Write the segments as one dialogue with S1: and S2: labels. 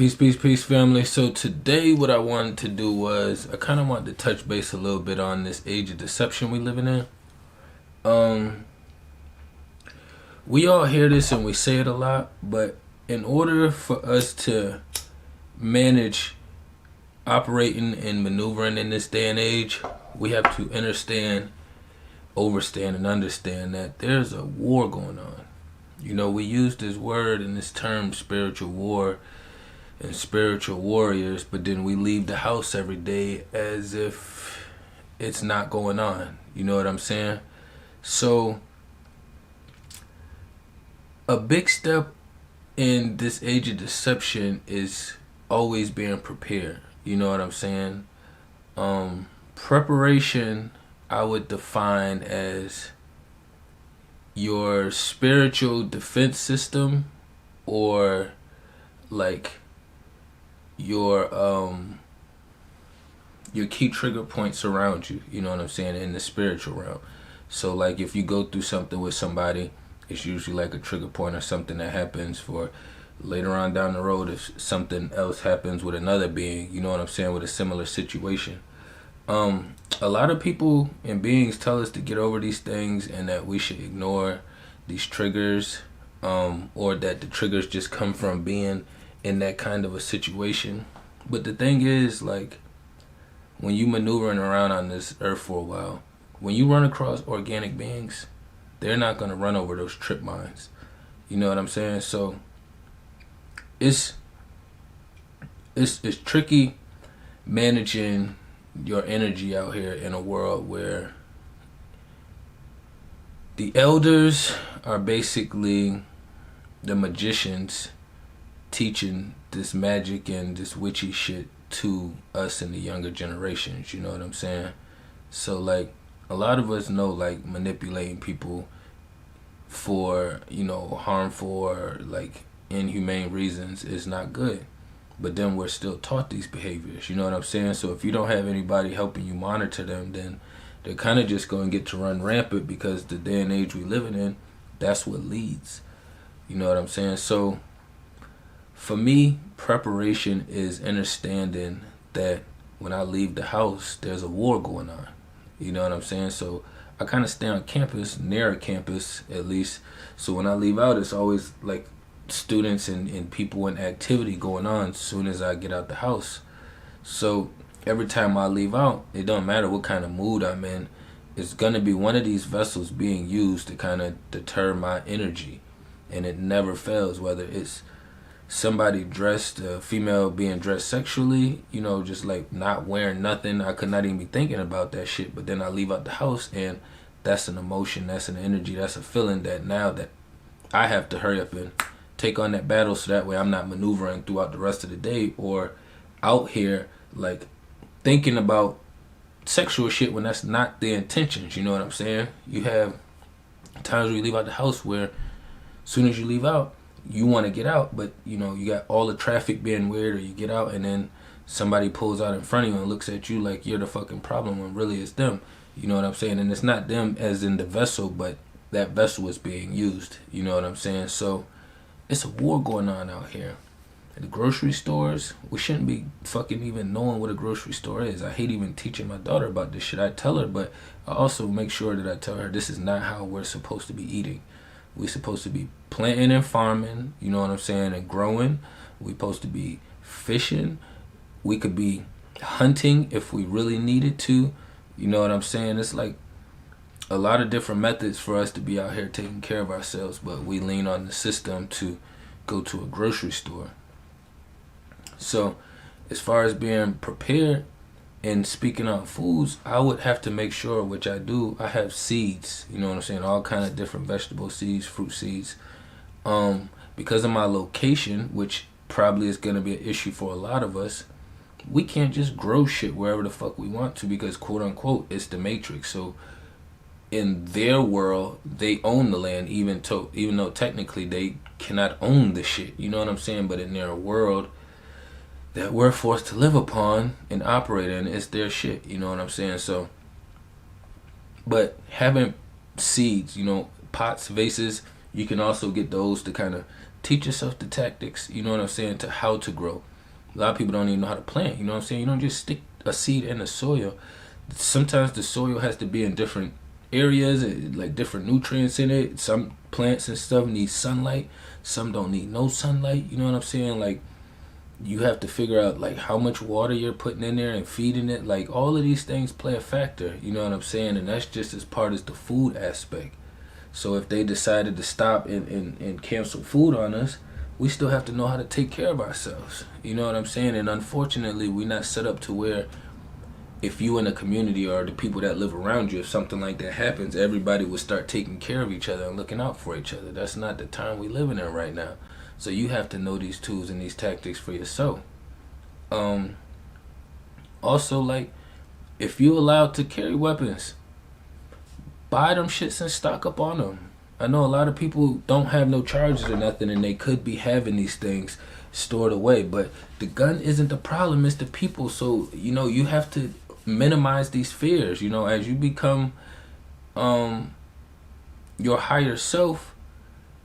S1: Peace, family. So today what I wanted to do was I kind of wanted to touch base a little bit on this age of deception we living in. We all hear this and we say it a lot, but in order for us to manage operating and maneuvering in this day and age, we have to understand, and understand that there's a war going on. You know, we use this word and this term spiritual war and spiritual warriors, but then we leave the house every day as if it's not going on. You know what I'm saying? So a big step in this age of deception is always being prepared. You know what I'm saying? Preparation, I would define as your spiritual defense system, or like your key trigger points around you, you know what I'm saying, in the spiritual realm. So like if you go through something with somebody, it's usually like a trigger point or something that happens for later on down the road if something else happens with another being, you know what I'm saying, with a similar situation. A lot of people and beings tell us to get over these things and that we should ignore these triggers, or that the triggers just come from being in that kind of a situation. But the thing is, like, when you maneuvering around on this earth for a while, when you run across organic beings, they're not going to run over those trip mines. You know what I'm saying? So it's tricky managing your energy out here in a world where the elders are basically the magicians teaching this magic and this witchy shit to us in the younger generations, you know what I'm saying? So like a lot of us know like manipulating people for, you know, harmful or like inhumane reasons is not good. But then we're still taught these behaviors, you know what I'm saying? So if you don't have anybody helping you monitor them, then they're kind of just going to get to run rampant, because the day and age we living in, that's what leads. You know what I'm saying? So for me, preparation is understanding that when I leave the house, there's a war going on. You know what I'm saying? So I kind of stay on campus, near a campus at least. So when I leave out, it's always like students and people and activity going on as soon as I get out the house. So every time I leave out, it don't matter what kind of mood I'm in, it's going to be one of these vessels being used to kind of deter my energy. And it never fails, whether it's somebody dressed, a female being dressed sexually, you know, just like not wearing nothing. I could not even be thinking about that shit, but then I leave out the house and that's an emotion, that's an energy, that's a feeling that now that I have to hurry up and take on that battle, so that way I'm not maneuvering throughout the rest of the day or out here like thinking about sexual shit when that's not the intentions. You know what I'm saying? You have times where you leave out the house where as soon as you leave out, you want to get out, but you know, you got all the traffic being weird, or you get out and then somebody pulls out in front of you and looks at you like you're the fucking problem when really it's them. You know what I'm saying? And it's not them as in the vessel, but that vessel is being used. You know what I'm saying? So it's a war going on out here. At the grocery stores, we shouldn't be fucking even knowing what a grocery store is. I hate even teaching my daughter about this shit. I tell her, but I also make sure that I tell her this is not how we're supposed to be eating. We're supposed to be planting and farming, you know what I'm saying, and growing. We're supposed to be fishing. We could be hunting if we really needed to. You know what I'm saying? It's like a lot of different methods for us to be out here taking care of ourselves, but we lean on the system to go to a grocery store. So as far as being prepared and speaking on foods, I would have to make sure, which I do, I have seeds, you know what I'm saying, all kind of different vegetable seeds, fruit seeds. Because of my location, which probably is going to be an issue for a lot of us, we can't just grow shit wherever the fuck we want to, because quote unquote it's the Matrix. So in their world, they own the land, even though technically they cannot own the shit, you know what I'm saying? But in their world that we're forced to live upon and operate in, it's their shit, you know what I'm saying? So, but having seeds, you know, pots, vases, you can also get those to kind of teach yourself the tactics, you know what I'm saying, to how to grow. A lot of people don't even know how to plant. You know what I'm saying? You don't just stick a seed in the soil. Sometimes the soil has to be in different areas, like different nutrients in it. Some plants and stuff need sunlight. Some don't need no sunlight. You know what I'm saying? Like, you have to figure out like how much water you're putting in there and feeding it. Like, all of these things play a factor. You know what I'm saying? And that's just as part as the food aspect. So if they decided to stop and cancel food on us, we still have to know how to take care of ourselves. You know what I'm saying? And unfortunately, we're not set up to where if you in a community or the people that live around you, if something like that happens, everybody will start taking care of each other and looking out for each other. That's not the time we living in right now. So you have to know these tools and these tactics for yourself. Also, like, if you allowed to carry weapons, buy them shits and stock up on them. I know a lot of people don't have no charges or nothing, and they could be having these things stored away. But the gun isn't the problem, it's the people. So, you know, you have to minimize these fears. You know, as you become your higher self,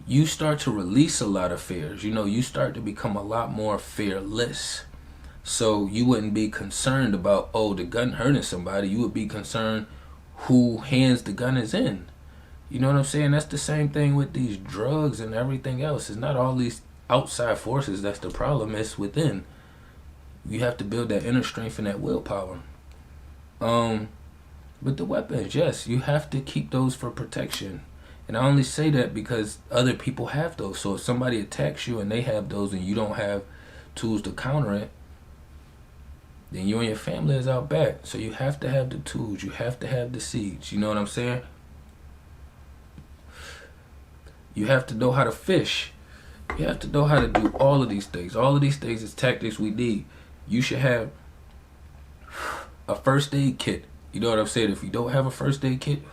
S1: you start to release a lot of fears. You know, you start to become a lot more fearless. So you wouldn't be concerned about, oh, the gun hurting somebody. You would be concerned who hands the gun is in. You know what I'm saying? That's the same thing with these drugs and everything else. It's not all these outside forces that's the problem. It's within. You have to build that inner strength and that willpower. But the weapons, yes, you have to keep those for protection. And I only say that because other people have those. So if somebody attacks you and they have those and you don't have tools to counter it, then you and your family is out back. So you have to have the tools. You have to have the seeds. You know what I'm saying? You have to know how to fish. You have to know how to do all of these things. All of these things is tactics we need. You should have a first aid kit. You know what I'm saying? If you don't have a first aid kit,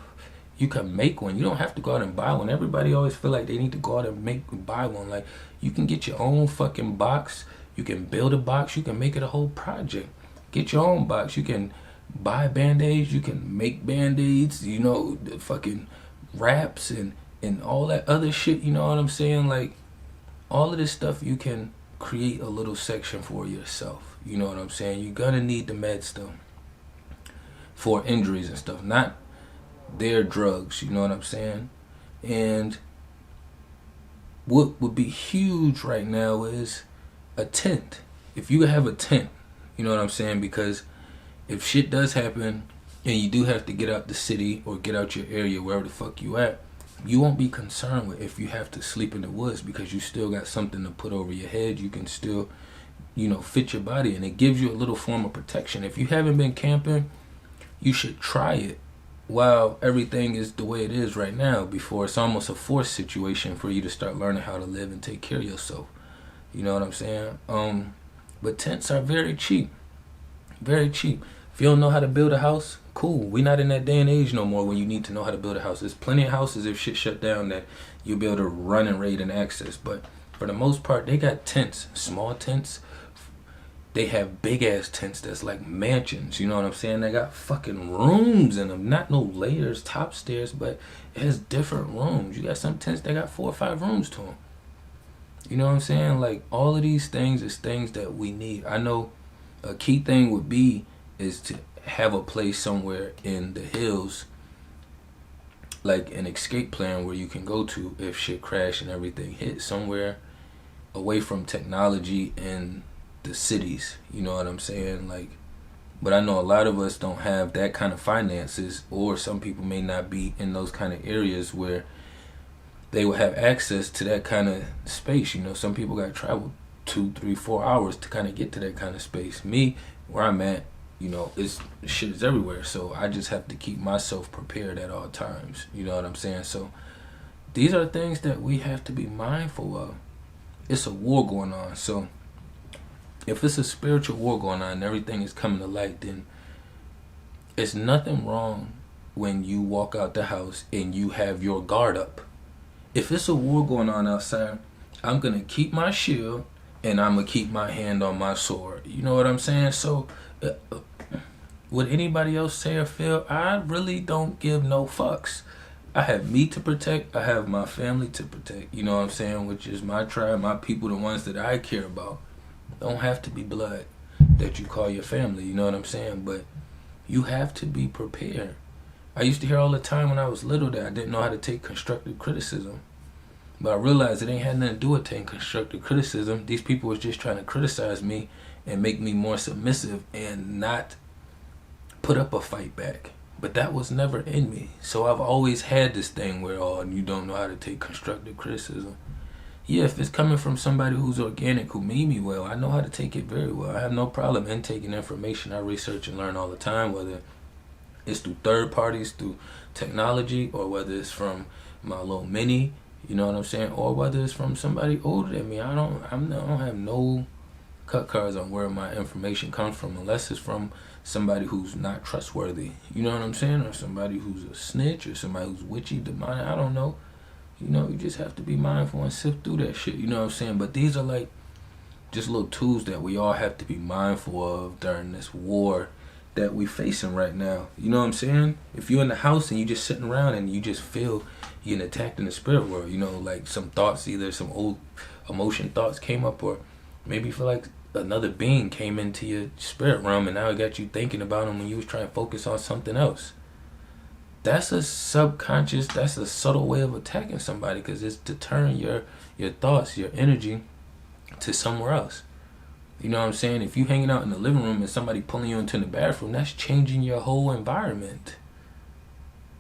S1: you can make one. You don't have to go out and buy one. Everybody always feel like they need to go out and buy one. Like, you can get your own fucking box. You can build a box. You can make it a whole project. Get your own box. You can buy Band-Aids. You can make Band-Aids. You know, the fucking wraps and all that other shit. You know what I'm saying? Like, all of this stuff you can create a little section for yourself. You know what I'm saying? You're gonna need the meds though for injuries and stuff, not their drugs. You know what I'm saying? And what would be huge right now is a tent. If you have a tent, you know what I'm saying? Because if shit does happen and you do have to get out the city or get out your area, wherever the fuck you at, you won't be concerned with if you have to sleep in the woods because you still got something to put over your head. You can still, you know, fit your body, and it gives you a little form of protection. If you haven't been camping, you should try it while everything is the way it is right now, before it's almost a forced situation for you to start learning how to live and take care of yourself. You know what I'm saying? But tents are very cheap. Very cheap. If you don't know how to build a house, cool. We're not in that day and age no more when you need to know how to build a house. There's plenty of houses, if shit shut down, that you'll be able to run and raid and access. But for the most part, they got tents, small tents. They have big ass tents that's like mansions. You know what I'm saying? They got fucking rooms in them. Not no layers, top stairs, but it has different rooms. You got some tents that got 4 or 5 rooms to them. You know what I'm saying? Like, all of these things is things that we need. I know a key thing would be is to have a place somewhere in the hills, like an escape plan where you can go to if shit crash and everything hit, somewhere away from technology and the cities. You know what I'm saying? Like, but I know a lot of us don't have that kind of finances, or some people may not be in those kind of areas where they will have access to that kind of space. You know, some people got to travel 2, 3, 4 hours to kind of get to that kind of space. Me, where I'm at, you know, shit is everywhere. So I just have to keep myself prepared at all times. You know what I'm saying? So these are things that we have to be mindful of. It's a war going on. So if it's a spiritual war going on and everything is coming to light, then it's nothing wrong when you walk out the house and you have your guard up. If it's a war going on outside, I'm going to keep my shield and I'm going to keep my hand on my sword. You know what I'm saying? So what anybody else say or feel, I really don't give no fucks. I have me to protect. I have my family to protect. You know what I'm saying? Which is my tribe, my people, the ones that I care about. don't have to be blood that you call your family, you know what I'm saying? But you have to be prepared. I used to hear all the time when I was little that I didn't know how to take constructive criticism. But I realized it ain't had nothing to do with taking constructive criticism. These people was just trying to criticize me and make me more submissive and not put up a fight back. But that was never in me. So I've always had this thing where, oh, you don't know how to take constructive criticism. Yeah, if it's coming from somebody who's organic, who mean me well, I know how to take it very well. I have no problem in taking information. I research and learn all the time, whether it's through third parties, through technology, or whether it's from my little mini, you know what I'm saying, or whether it's from somebody older than me. I don't have no cut cards on where my information comes from, unless it's from somebody who's not trustworthy, you know what I'm saying, or somebody who's a snitch, or somebody who's witchy, demonic. I don't know. You know, you just have to be mindful and sift through that shit, you know what I'm saying? But these are like just little tools that we all have to be mindful of during this war that we facing right now. You know what I'm saying? If you're in the house and you just sitting around and you just feel you're getting attacked in the spirit world, you know, like some thoughts, either some old emotion thoughts came up, or maybe you feel like another being came into your spirit realm and now it got you thinking about them when you was trying to focus on something else. That's a subconscious, that's a subtle way of attacking somebody, because it's to turn your thoughts, your energy to somewhere else. You know what I'm saying? If you hanging out in the living room and somebody pulling you into the bathroom, that's changing your whole environment.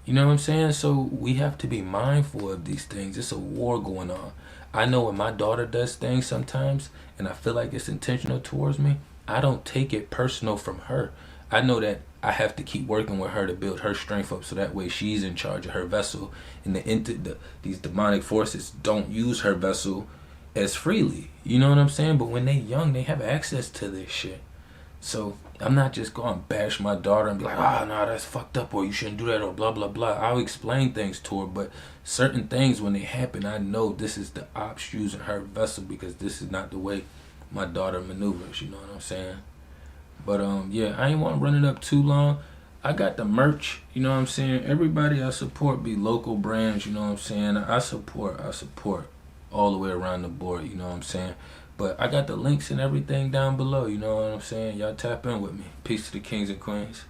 S1: You know what I'm saying? So we have to be mindful of these things. It's a war going on. I know when my daughter does things sometimes and I feel like it's intentional towards me, I don't take it personal from her. I know that I have to keep working with her to build her strength up, so that way she's in charge of her vessel, and these demonic forces don't use her vessel as freely. You know what I'm saying? But when they young, they have access to this shit. So I'm not just going to bash my daughter and be like, no, that's fucked up, or you shouldn't do that, or blah, blah, blah. I'll explain things to her, but certain things, when they happen, I know this is the ops using her vessel, because this is not the way my daughter maneuvers, you know what I'm saying? But yeah, I ain't want to run it up too long. I got the merch, you know what I'm saying? Everybody I support be local brands, you know what I'm saying? I support all the way around the board, you know what I'm saying? But I got the links and everything down below, you know what I'm saying? Y'all tap in with me. Peace to the kings and queens.